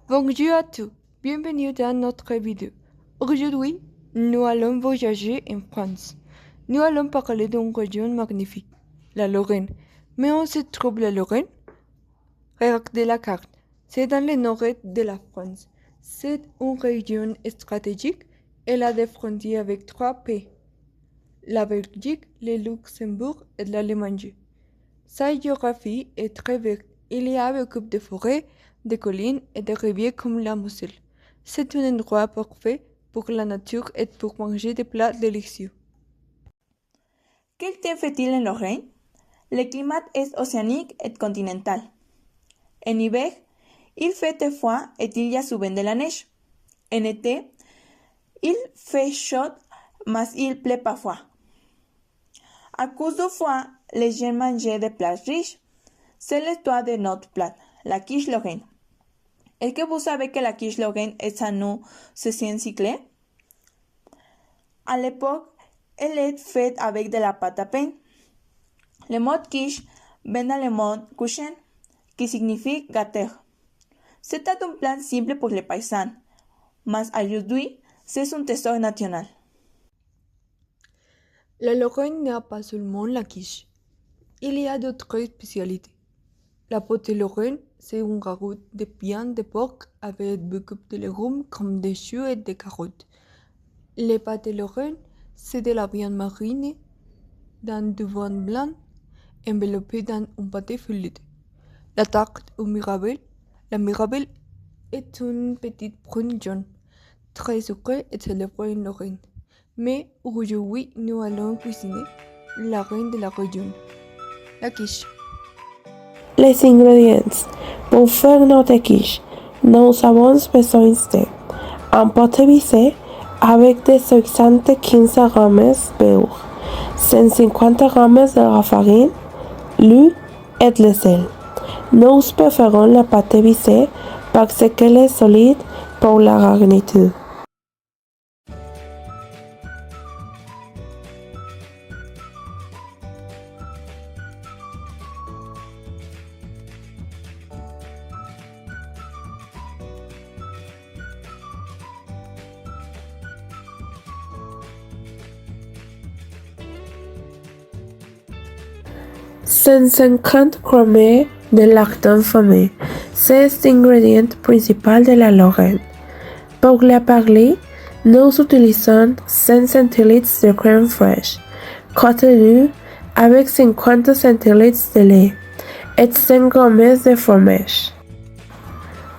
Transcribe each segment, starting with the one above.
Bonjour à tous, bienvenue dans notre vidéo. Aujourd'hui, nous allons voyager en France. Nous allons parler d'une région magnifique, la Lorraine. Mais où se trouve la Lorraine? Regardez la carte. C'est dans le nord-est de la France. C'est une région stratégique. Elle a des frontières avec trois pays, la Belgique, le Luxembourg et l'Allemagne. Sa géographie est très verte. Il y a beaucoup de forêts, de collines et de rivières comme la Moselle. C'est un endroit parfait pour la nature et pour manger des plats délicieux. Quel temps fait-il en Lorraine? Le climat est océanique et continental. En hiver, il fait très froid et il y a souvent de la neige. En été, il fait chaud, mais il pleut parfois. À cause du froid, les gens mangent des plats riches. C'est l'histoire de notre plat, la quiche lorraine. Est-ce que vous savez que la quiche lorraine est un nom cyclé? À l'époque, elle est faite avec de la pâte à pain. Le mot quiche vient du mot kuchen, qui signifie gâteau. C'est un plat simple pour les paysans, mais aujourd'hui, c'est un trésor national. La Lorraine n'a pas seulement la quiche. Il y a d'autres spécialités. La pâte Lorraine, c'est un ragoût de viande de porc avec beaucoup de légumes comme des choux et des carottes. Les pâtes Lorraine, c'est de la viande marinée dans du vin blanc enveloppé dans un pâté feuilleté. La tarte au mirabelle. La mirabelle est une petite prune jaune, très sucrée et célèbre en Lorraine. Mais aujourd'hui, nous allons cuisiner la reine de la région, la quiche. Les ingrédients. Pour faire notre quiche, nous avons besoin de un pot vissé avec 215 g de beurre, 150 g de la farine, l'huile et le sel. Nous préférons la pâte vissée parce qu'elle est solide pour la garniture. Cent cinquante g de lactone famé, c'est l'ingrédient principal de la Lorraine. Pour la parler, nous utilisons 100 centilitres de crème fraîche, contenue avec 50 centilitres de lait et 5 g de fromage.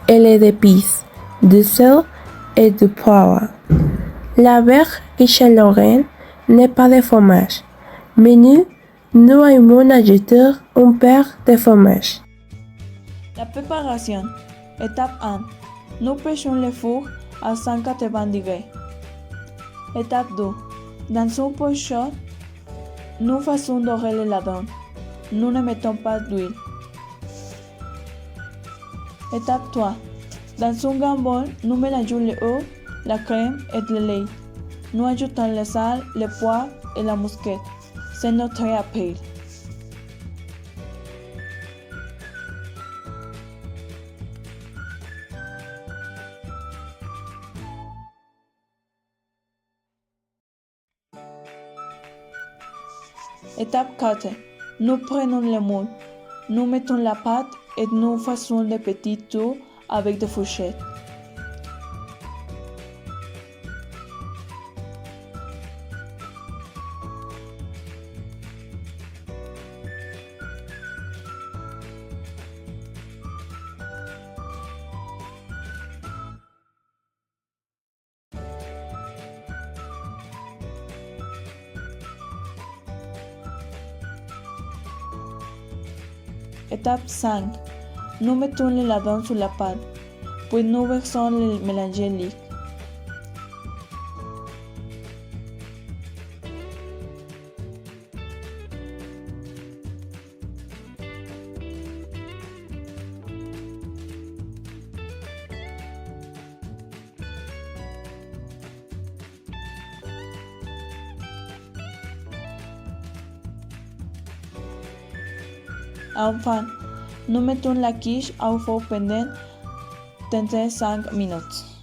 Elle est d'épices, de sel et de poivre. La vraie quiche Lorraine n'est pas de fromage, mais nous aimons ajouter un peu de fromage. La préparation. Étape 1. Nous pêchons le four à 180 degrés. Étape 2. Dans un pot chaud, nous faisons dorer le ladon. Nous ne mettons pas d'huile. Étape 3. Dans un grand bol, nous mélangeons l'eau, la crème et le lait. Nous ajoutons le sel, le poivre et la muscade. C'est notre appel. Étape 4. Nous prenons le moule. Nous mettons la pâte et nous faisons des petits tours avec des fourchettes. Étape 5. Nous mettons le ladon sur la pâte, puis nous versons le mélange liquide. Enfin, nous mettons la quiche au four pendant 35 minutes.